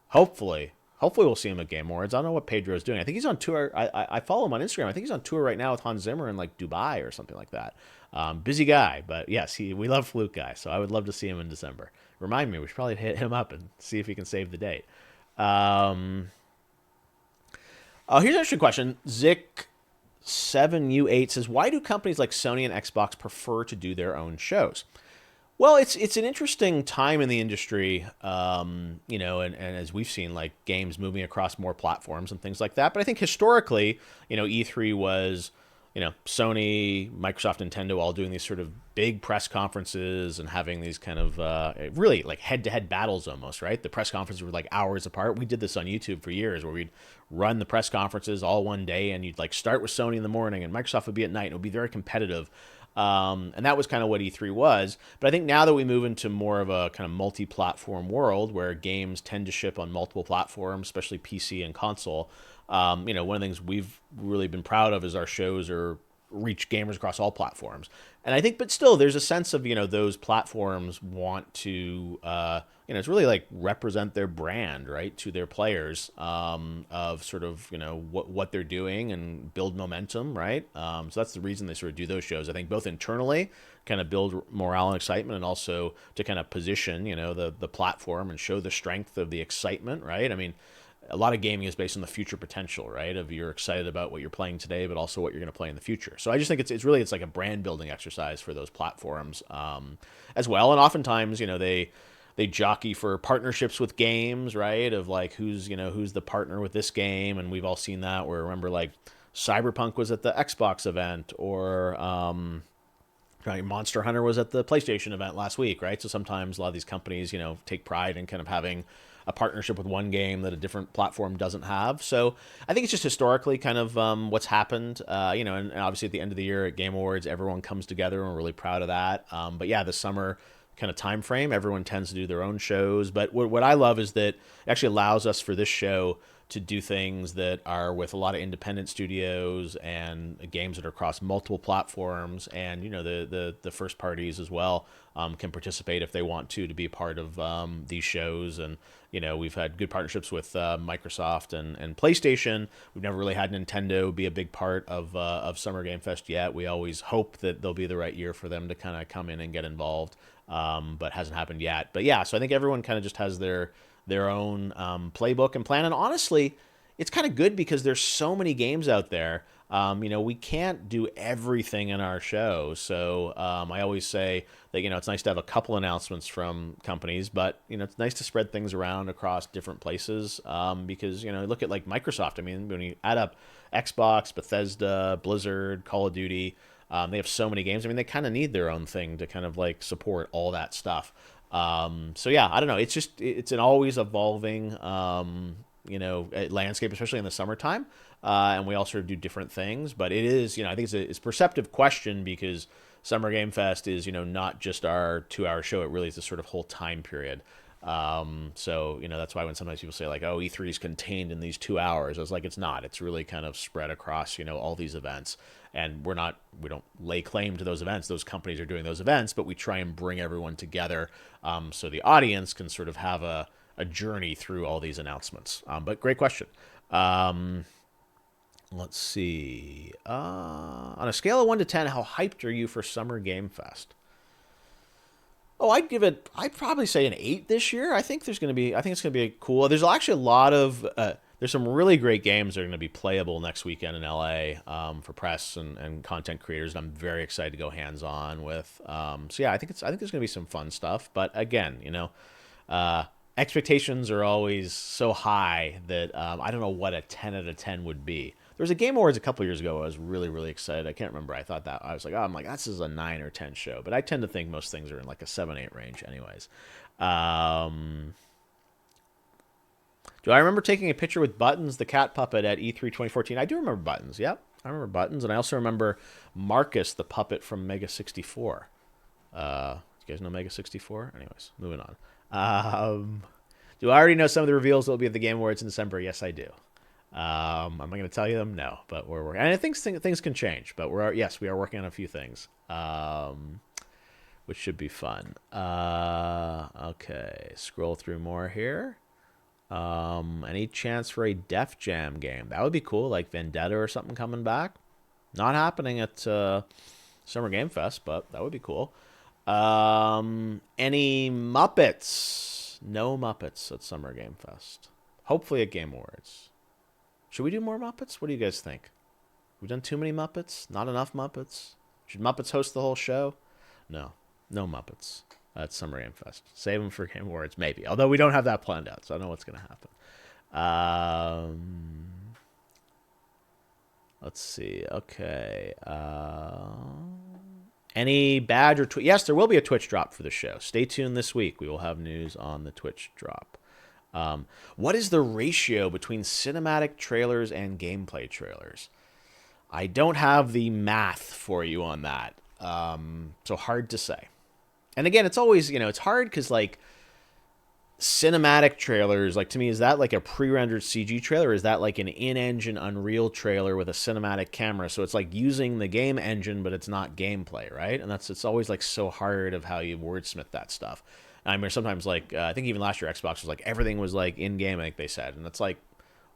A: Hopefully we'll see him at Game Awards. I don't know what Pedro's doing. I think he's on tour. I follow him on Instagram. I think he's on tour right now with Hans Zimmer in like Dubai or something like that. Busy guy, but yes, we love Flute Guy, so I would love to see him in December. Remind me, we should probably hit him up and see if he can save the date. Here's an interesting question. Zik7U8 says, why do companies like Sony and Xbox prefer to do their own shows? Well, it's an interesting time in the industry, and as we've seen, like games moving across more platforms and things like that. But I think historically, E3 was, Sony, Microsoft, Nintendo all doing these sort of big press conferences and having these kind of really like head-to-head battles almost, right? The press conferences were like hours apart. We did this on YouTube for years where we'd run the press conferences all one day, and you'd like start with Sony in the morning and Microsoft would be at night. And it would be very competitive. And that was kind of what E3 was. But I think now that we move into more of a kind of multi-platform world where games tend to ship on multiple platforms, especially PC and console, one of the things we've really been proud of is our shows are reach gamers across all platforms. And I think, but still, there's a sense of, those platforms want to, it's really like represent their brand, right, to their players, of sort of, what they're doing and build momentum, right? So that's the reason they sort of do those shows. I think both internally, kind of build morale and excitement, and also to kind of position, the platform and show the strength of the excitement, right? I mean, a lot of gaming is based on the future potential, right? Of you're excited about what you're playing today, but also what you're going to play in the future. So I just think it's really like a brand building exercise for those platforms, as well. And oftentimes, they jockey for partnerships with games, right? Of like who's the partner with this game, and we've all seen that. Where remember like Cyberpunk was at the Xbox event, or Monster Hunter was at the PlayStation event last week, right? So sometimes a lot of these companies, take pride in kind of having a partnership with one game that a different platform doesn't have. So I think it's just historically kind of what's happened, and obviously at the end of the year at Game Awards, everyone comes together and we're really proud of that. But yeah, the summer kind of time frame, everyone tends to do their own shows. But what I love is that it actually allows us for this show to do things that are with a lot of independent studios and games that are across multiple platforms, and the first parties as well can participate if they want to be a part of these shows. And we've had good partnerships with Microsoft and PlayStation. We've never really had Nintendo be a big part of Summer Game Fest yet. We always hope that there'll be the right year for them to kind of come in and get involved, but hasn't happened yet. But yeah, so I think everyone kind of just has their own playbook and plan. And honestly, it's kind of good because there's so many games out there. We can't do everything in our show. So I always say that, it's nice to have a couple announcements from companies, but, it's nice to spread things around across different places, because, look at like Microsoft. I mean, when you add up Xbox, Bethesda, Blizzard, Call of Duty, they have so many games. I mean, they kind of need their own thing to kind of like support all that stuff. So yeah, I don't know. It's an always evolving, landscape, especially in the summertime. And we all sort of do different things, but it is, I think it's a perceptive question because Summer Game Fest is, not just our 2-hour show. It really is a sort of whole time period. So, that's why when sometimes people say like, oh, E3 is contained in these 2 hours, I was like, it's not. It's really kind of spread across, all these events. And we don't lay claim to those events. Those companies are doing those events, but we try and bring everyone together, so the audience can sort of have a journey through all these announcements. But great question. Let's see. On a scale of 1 to 10, how hyped are you for Summer Game Fest? Oh, I'd probably say an 8 this year. I think it's going to be cool. There's actually a lot of, there's some really great games that are going to be playable next weekend in LA, for press and content creators. And I'm very excited to go hands on with. So yeah, I think there's going to be some fun stuff. But again, expectations are always so high that I don't know what a 10 out of 10 would be. There was a Game Awards a couple years ago I was really, really excited. I can't remember. I thought that. I was like, this is a 9 or 10 show. But I tend to think most things are in like a 7, 8 range anyways. Do I remember taking a picture with Buttons, the cat puppet, at E3 2014? I do remember Buttons, yep. I remember Buttons. And I also remember Marcus, the puppet from Mega 64. You guys know Mega 64? Anyways, moving on. Do I already know some of the reveals that will be at the Game Awards in December? Yes, I do. Am I going to tell you them? No, but we're working. And I think things can change, but we are working on a few things, which should be fun. Okay, scroll through more here. Any chance for a Def Jam game? That would be cool, like Vendetta or something coming back. Not happening at Summer Game Fest, but that would be cool. Any Muppets? No Muppets at Summer Game Fest. Hopefully at Game Awards. Should we do more Muppets? What do you guys think? We've done too many Muppets? Not enough Muppets? Should Muppets host the whole show? No Muppets at Summer Game Fest. Save them for Game Awards, maybe. Although we don't have that planned out, so I don't know what's going to happen. Let's see. Okay. Any badge or Twitch? Yes, there will be a Twitch drop for the show. Stay tuned this week. We will have news on the Twitch drop. What is the ratio between cinematic trailers and gameplay trailers? I don't have the math for you on that. So hard to say. And again, it's always, it's hard because like cinematic trailers, like to me, is that like a pre-rendered CG trailer? Or is that like an in-engine Unreal trailer with a cinematic camera? So it's like using the game engine, but it's not gameplay, right? And it's always like so hard of how you wordsmith that stuff. I mean, sometimes like, I think even last year Xbox was like, everything was like in-game, I think they said. And it's like,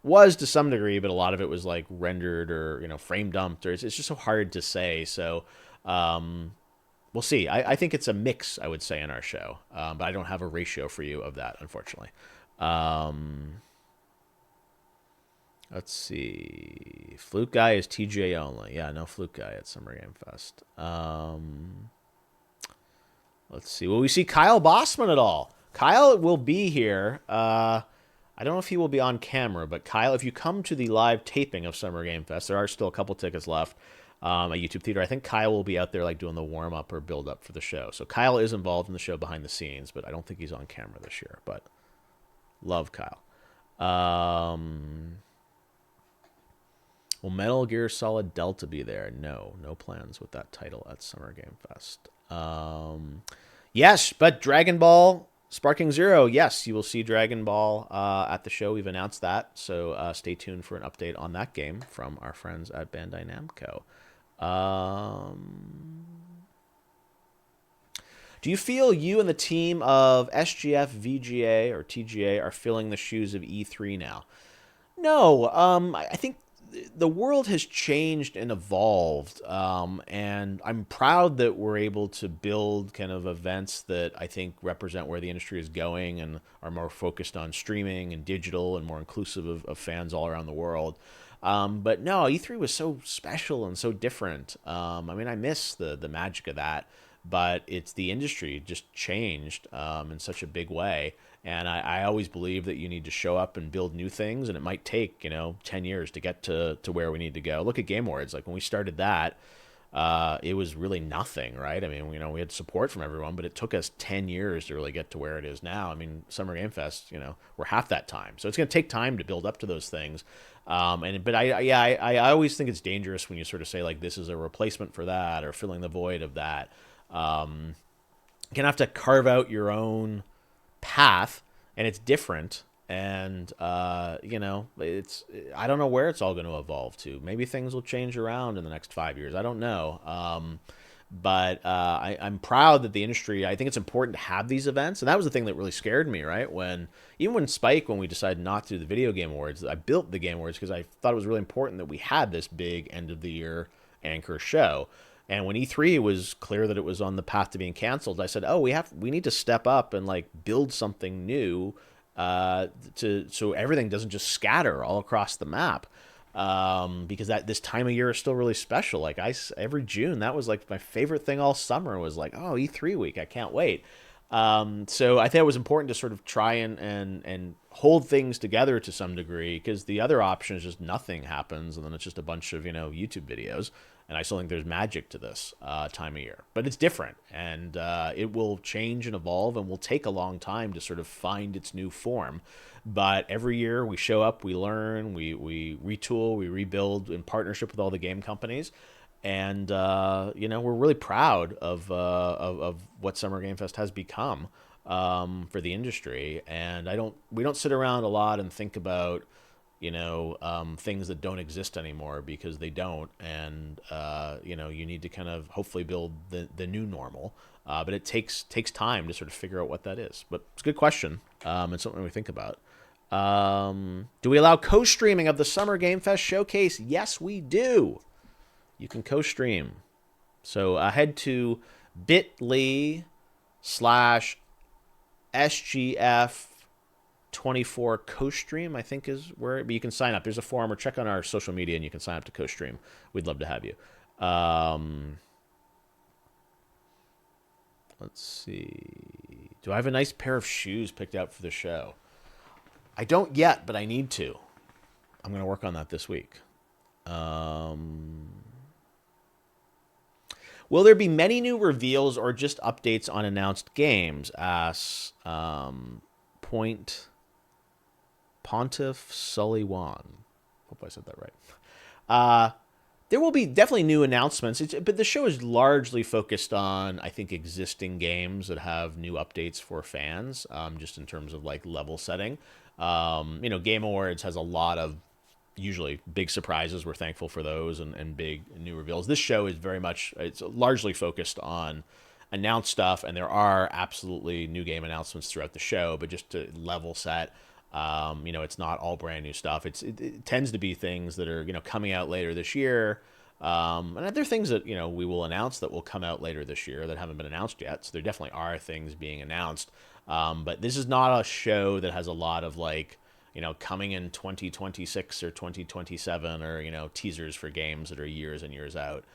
A: was to some degree, but a lot of it was like rendered or, frame dumped, or it's just so hard to say. So, we'll see. I think it's a mix, I would say, in our show. But I don't have a ratio for you of that, unfortunately. Let's see. Fluke Guy is TJ only. Yeah, no Fluke Guy at Summer Game Fest. Let's see. Will we see Kyle Bossman at all? Kyle will be here. I don't know if he will be on camera, but Kyle, if you come to the live taping of Summer Game Fest, there are still a couple tickets left. A YouTube theater. I think Kyle will be out there like doing the warm up or build up for the show. So Kyle is involved in the show behind the scenes, but I don't think he's on camera this year. But love Kyle. Will Metal Gear Solid Delta be there? No plans with that title at Summer Game Fest. Yes, but Dragon Ball Sparking Zero. Yes, you will see Dragon Ball at the show. We've announced that, so stay tuned for an update on that game from our friends at Bandai Namco. Do you feel you and the team of SGF, VGA, or TGA are filling the shoes of E3 now? No, I think the world has changed and evolved, and I'm proud that we're able to build kind of events that I think represent where the industry is going and are more focused on streaming and digital and more inclusive of fans all around the world. But no, E3 was so special and so different. I mean, I miss the magic of that, but it's the industry just changed in such a big way. And I always believe that you need to show up and build new things, and it might take, 10 years to get to where we need to go. Look at Game Awards. Like when we started that, it was really nothing, right? I mean, we had support from everyone, but it took us 10 years to really get to where it is now. I mean, Summer Game Fest, we're half that time. So it's going to take time to build up to those things. But I always think it's dangerous when you sort of say like, this is a replacement for that or filling the void of that. You're going to have to carve out your own path, and it's different, and it's I don't know where it's all going to evolve to. Maybe things will change around in the next 5 years. I don't know. But I'm proud that the industry, I think it's important to have these events. And that was the thing that really scared me, right? Even when we decided not to do the Video Game Awards, I built the Game Awards because I thought it was really important that we had this big end of the year anchor show. And when E3 was clear that it was on the path to being canceled, I said, we need to step up and like build something new so everything doesn't just scatter all across the map. Because this time of year is still really special. Like every June, that was like my favorite thing all summer was like, E3 week. I can't wait. So I think it was important to sort of try and hold things together to some degree, because the other option is just nothing happens and then it's just a bunch of, YouTube videos. And I still think there's magic to this time of year. But it's different, and it will change and evolve and will take a long time to sort of find its new form. But every year we show up, we learn, we retool, we rebuild in partnership with all the game companies. And we're really proud of what Summer Game Fest has become for the industry. And we don't sit around a lot and think about things that don't exist anymore, because they don't. And you need to kind of hopefully build the new normal. But it takes time to sort of figure out what that is. But it's a good question. It's something we think about. Do we allow co-streaming of the Summer Game Fest showcase? Yes, we do. You can co-stream. So head to bit.ly/SGF24 co-stream, I think is where, but you can sign up. There's a forum, or check on our social media and you can sign up to co-stream. We'd love to have you. Let's see. Do I have a nice pair of shoes picked out for the show? I don't yet, but I need to. I'm going to work on that this week. Will there be many new reveals or just updates on announced games? Asks Point Pontiff Sully Wan. Hope I said that right. There will be definitely new announcements, but the show is largely focused on, I think, existing games that have new updates for fans, just in terms of like level setting. Game Awards has a lot of usually big surprises. We're thankful for those, and big new reveals. This show is it's largely focused on announced stuff, and there are absolutely new game announcements throughout the show, but just to level set, it's not all brand new stuff. It tends to be things that are, coming out later this year. And other things that, we will announce that will come out later this year that haven't been announced yet. So there definitely are things being announced. But this is not a show that has a lot of coming in 2026 or 2027, or, teasers for games that are years and years out.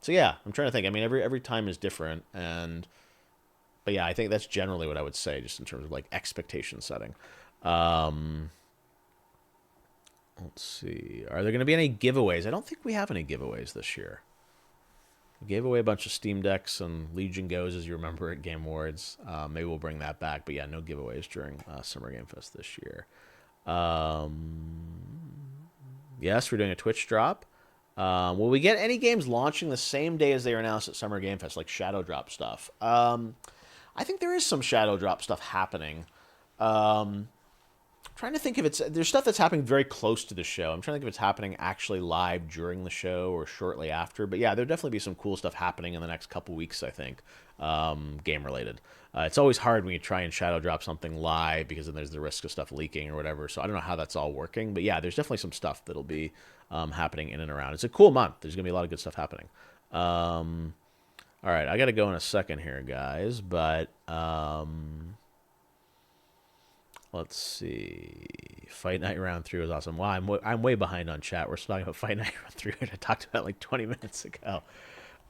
A: So yeah, I'm trying to think. I mean, every time is different. But yeah, I think that's generally what I would say, just in terms of expectation setting. Let's see. Are there going to be any giveaways? I don't think we have any giveaways this year. We gave away a bunch of Steam Decks and Legion Goes, as you remember, at Game Awards. Maybe we'll bring that back. But yeah, no giveaways during Summer Game Fest this year. Yes, we're doing a Twitch drop. Will we get any games launching the same day as they are announced at Summer Game Fest, like Shadow Drop stuff? I think there is some Shadow Drop stuff happening. Trying to think if there's stuff that's happening very close to the show. I'm trying to think if it's happening actually live during the show or shortly after. But yeah, there'll definitely be some cool stuff happening in the next couple weeks, I think, game related. It's always hard when you try and shadow drop something live, because then there's the risk of stuff leaking or whatever. So I don't know how that's all working. But yeah, there's definitely some stuff that'll be happening in and around. It's a cool month. There's going to be a lot of good stuff happening. All right, I got to go in a second here, guys. But let's see. Fight Night Round 3 was awesome. Wow, I'm way behind on chat. We're still talking about Fight Night Round 3, which I talked about like 20 minutes ago.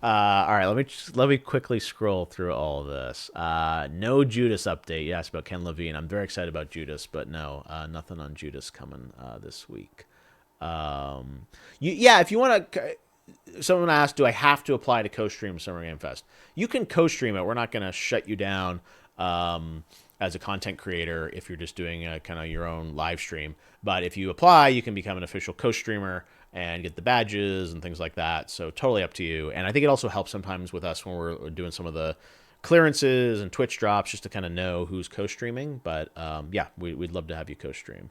A: All right, let me quickly scroll through all of this. No Judas update. Yes, about Ken Levine. I'm very excited about Judas, but no, nothing on Judas coming this week. If you want to... Someone asked, do I have to apply to co-stream Summer Game Fest? You can co-stream it. We're not going to shut you down as a content creator if you're just doing a kind of your own live stream. But if you apply, you can become an official co-streamer and get the badges and things like that. So totally up to you. And I think it also helps sometimes with us when we're doing some of the clearances and Twitch drops, just to kind of know who's co-streaming. But yeah, we'd love to have you co-stream.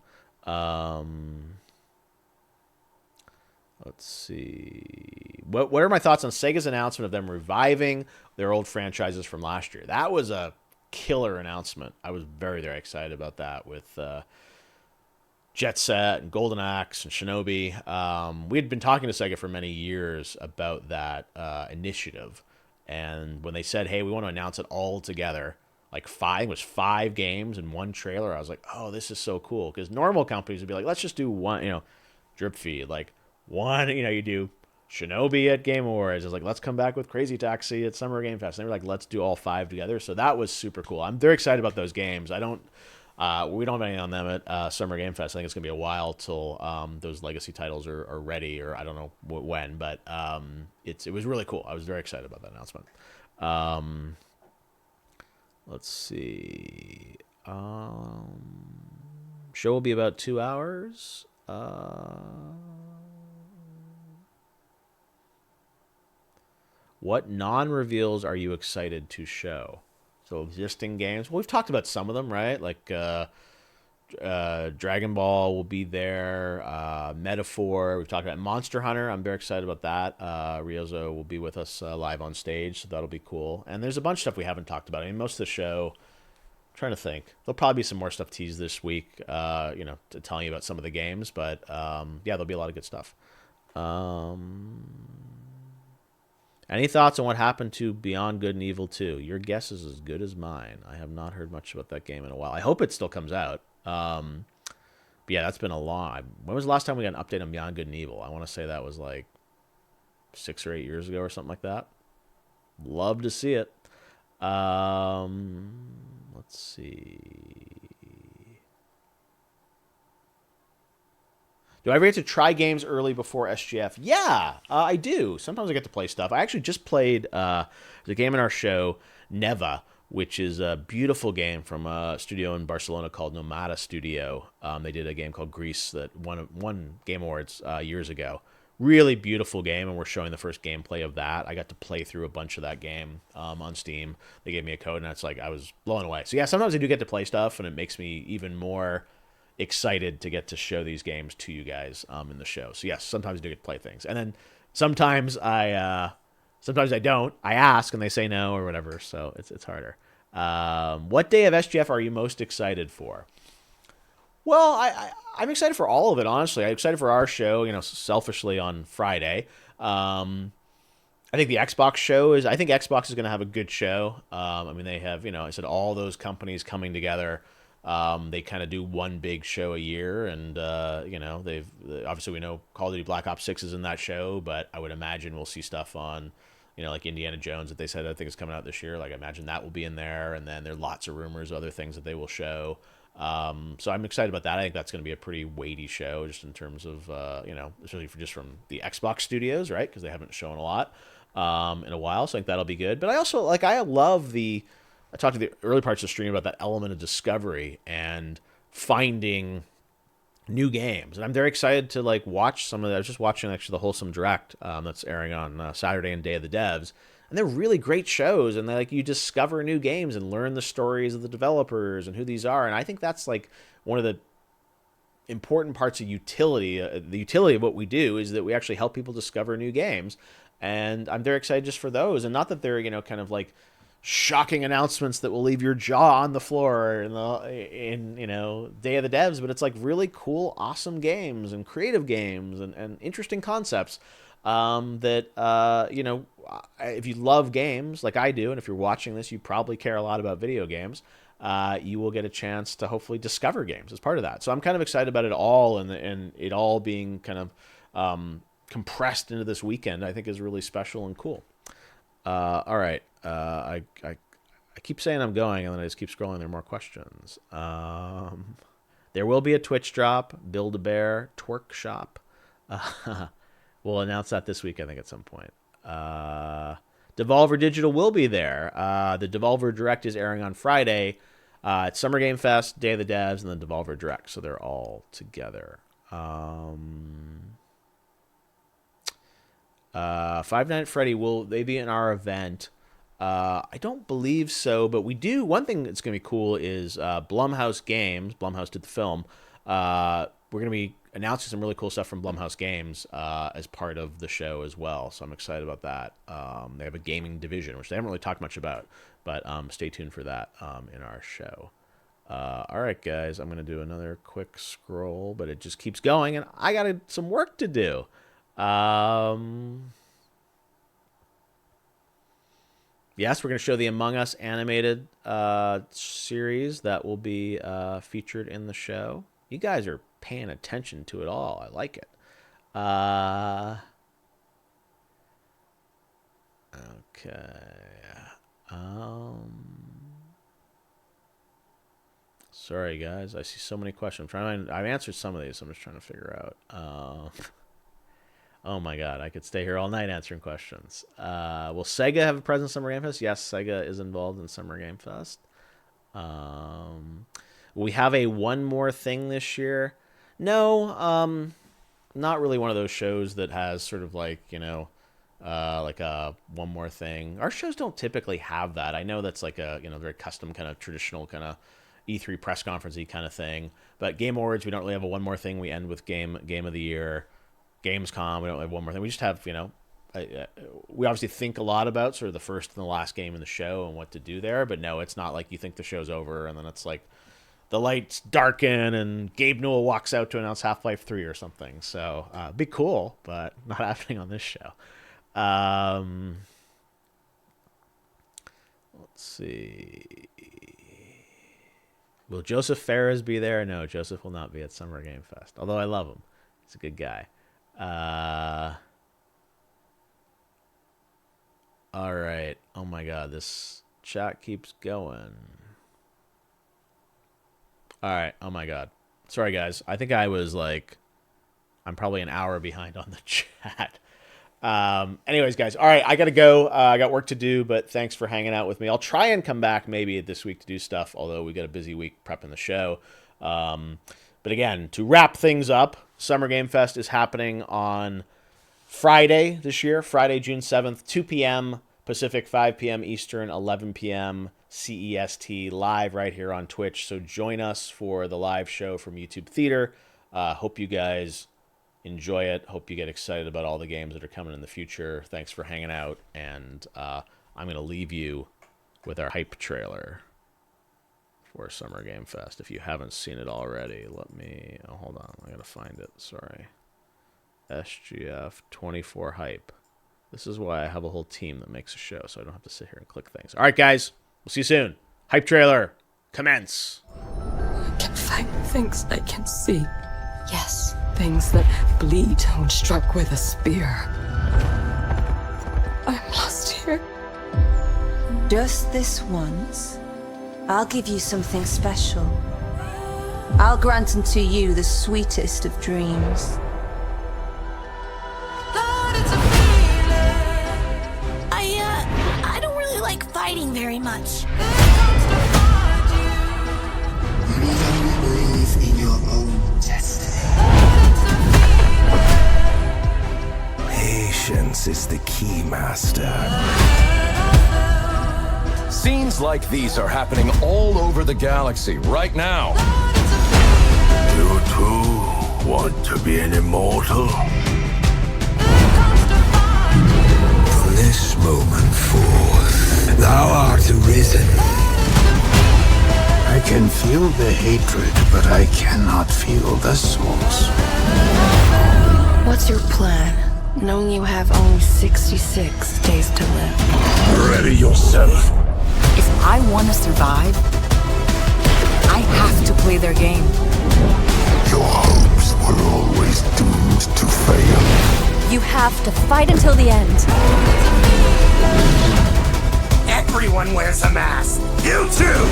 A: Let's see. What are my thoughts on Sega's announcement of them reviving their old franchises from last year? That was a killer announcement. I was very, very excited about that with Jet Set and Golden Axe and Shinobi. We had been talking to Sega for many years about that initiative. And when they said, hey, we want to announce it all together, like it was 5 games in one trailer, I was like, oh, this is so cool. Because normal companies would be like, let's just do one, drip feed. Like, one, you do Shinobi at Game Awards. It's like, let's come back with Crazy Taxi at Summer Game Fest. And they were like, let's do all 5 together. So that was super cool. I'm very excited about those games. We don't have any on them at Summer Game Fest. I think it's going to be a while till those legacy titles are ready, or I don't know when. But it was really cool. I was very excited about that announcement. Let's see. Show will be about 2 hours. What non-reveals are you excited to show? So existing games. Well, we've talked about some of them, right? Like Dragon Ball will be there. Metaphor. We've talked about Monster Hunter. I'm very excited about that. Ryozo will be with us live on stage, so that'll be cool. And there's a bunch of stuff we haven't talked about. I mean, most of the show. I'm trying to think. There'll probably be some more stuff teased this week. To telling you about some of the games, but yeah, there'll be a lot of good stuff. Any thoughts on what happened to Beyond Good and Evil 2? Your guess is as good as mine. I have not heard much about that game in a while. I hope it still comes out. But yeah, that's been a long. When was the last time we got an update on Beyond Good and Evil? I want to say that was like 6 or 8 years ago or something like that. Love to see it. Let's see. Do I ever get to try games early before SGF? Yeah, I do. Sometimes I get to play stuff. I actually just played the game in our show, Neva, which is a beautiful game from a studio in Barcelona called Nomada Studio. They did a game called Grease that won Game Awards years ago. Really beautiful game, and we're showing the first gameplay of that. I got to play through a bunch of that game on Steam. They gave me a code, and it's like I was blown away. So yeah, sometimes I do get to play stuff, and it makes me even more excited to get to show these games to you guys in the show. So yes, sometimes I do get to play things, and then sometimes I don't. I ask, and they say no or whatever. So it's harder. What day of SGF are you most excited for? Well, I'm excited for all of it, honestly. I'm excited for our show, selfishly on Friday. I think the Xbox show I think Xbox is going to have a good show. I mean, they have, I said all those companies coming together. They kind of do one big show a year, and they've obviously we know Call of Duty Black Ops 6 is in that show, but I would imagine we'll see stuff on, like Indiana Jones that they said I think is coming out this year. Like I imagine that will be in there, and then there are lots of rumors of other things that they will show. So I'm excited about that. I think that's going to be a pretty weighty show, just in terms of especially from the Xbox studios, right? Because they haven't shown a lot in a while, so I think that'll be good. But I also I love I talked to the early parts of the stream about that element of discovery and finding new games. And I'm very excited to watch some of that. I was just watching actually the Wholesome Direct that's airing on Saturday and Day of the Devs. And they're really great shows. And you discover new games and learn the stories of the developers and who these are. And I think that's one of the important parts of utility. The utility of what we do is that we actually help people discover new games. And I'm very excited just for those. And not that they're, kind of shocking announcements that will leave your jaw on the floor in Day of the Devs, but it's really cool, awesome games and creative games and interesting concepts that if you love games like I do, and if you're watching this, you probably care a lot about video games. You will get a chance to hopefully discover games as part of that. So I'm kind of excited about it all, and it all being kind of compressed into this weekend. I think is really special and cool. All right. I keep saying I'm going, and then I just keep scrolling. There are more questions. There will be a Twitch drop, Build-A-Bear, Twerk Shop. We'll announce that this week, I think, at some point. Devolver Digital will be there. The Devolver Direct is airing on Friday. It's Summer Game Fest, Day of the Devs, and then Devolver Direct, so they're all together. Five Nights at Freddy, will they be in our event? I don't believe so, but we do. One thing that's going to be cool is Blumhouse Games. Blumhouse did the film. We're going to be announcing some really cool stuff from Blumhouse Games as part of the show as well. So I'm excited about that. They have a gaming division, which they haven't really talked much about, but stay tuned for that in our show. All right, guys, I'm going to do another quick scroll, but it just keeps going, and I got some work to do. Yes, we're going to show the Among Us animated series that will be featured in the show. You guys are paying attention to it all. I like it. Okay. Sorry, guys. I see so many questions. I've answered some of these, so I'm just trying to figure out. Oh my god, I could stay here all night answering questions. Will Sega have a presence in Summer Game Fest? Yes, Sega is involved in Summer Game Fest. We have a One More Thing this year. No, not really one of those shows that has sort of like a one more thing. Our shows don't typically have that. I know that's like a very custom kind of traditional kind of E3 press conference-y kind of thing. But Game Awards, we don't really have a one more thing. We end with game of the year. Gamescom, we don't have one more thing. We just have we obviously think a lot about sort of the first and the last game in the show and what to do there. But no, it's not like you think the show's over and then it's like the lights darken and Gabe Newell walks out to announce Half-Life 3 or something. So be cool, but not happening on this show. Let's see. Will Joseph Ferris be there? No, Joseph will not be at Summer Game Fest. Although I love him. He's a good guy. All right. Oh my God, this chat keeps going. All right. Oh my God. Sorry, guys. I think I'm probably an hour behind on the chat. Anyways, guys. All right. I got to go. I got work to do, but thanks for hanging out with me. I'll try and come back maybe this week to do stuff, although we got a busy week prepping the show. But again, to wrap things up, Summer Game Fest is happening on Friday this year, Friday, June 7th, 2 p.m. Pacific, 5 p.m. Eastern, 11 p.m. CEST, live right here on Twitch. So join us for the live show from YouTube Theater. Hope you guys enjoy it. Hope you get excited about all the games that are coming in the future. Thanks for hanging out. And I'm going to leave you with our hype trailer for Summer Game Fest. If you haven't seen it already, hold on. I got to find it. Sorry. SGF 24 hype. This is why I have a whole team that makes a show, so I don't have to sit here and click things. All right, guys. We'll see you soon. Hype trailer. Commence.
B: I can find things I can see. Yes. Things that bleed when struck with a spear. I'm lost here.
C: Just this once, I'll give you something special. I'll grant unto you the sweetest of dreams.
D: I don't really like fighting very much.
E: You need only believe in your own destiny.
G: Patience is the key, Master.
F: Scenes like these are happening all over the galaxy right now.
G: You too want to be an immortal?
J: From this moment forth, thou art arisen. I can feel the hatred, but I cannot feel the source.
B: What's your plan, knowing you have only 66 days to live?
G: Ready yourself.
H: If I want to survive, I have to play their game.
J: Your hopes were always doomed to fail.
I: You have to fight until the end.
G: Everyone wears a mask. You too.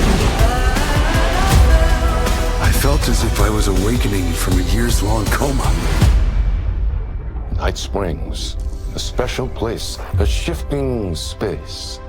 J: I felt as if I was awakening from a years-long coma.
K: Night Springs, a special place, a shifting space.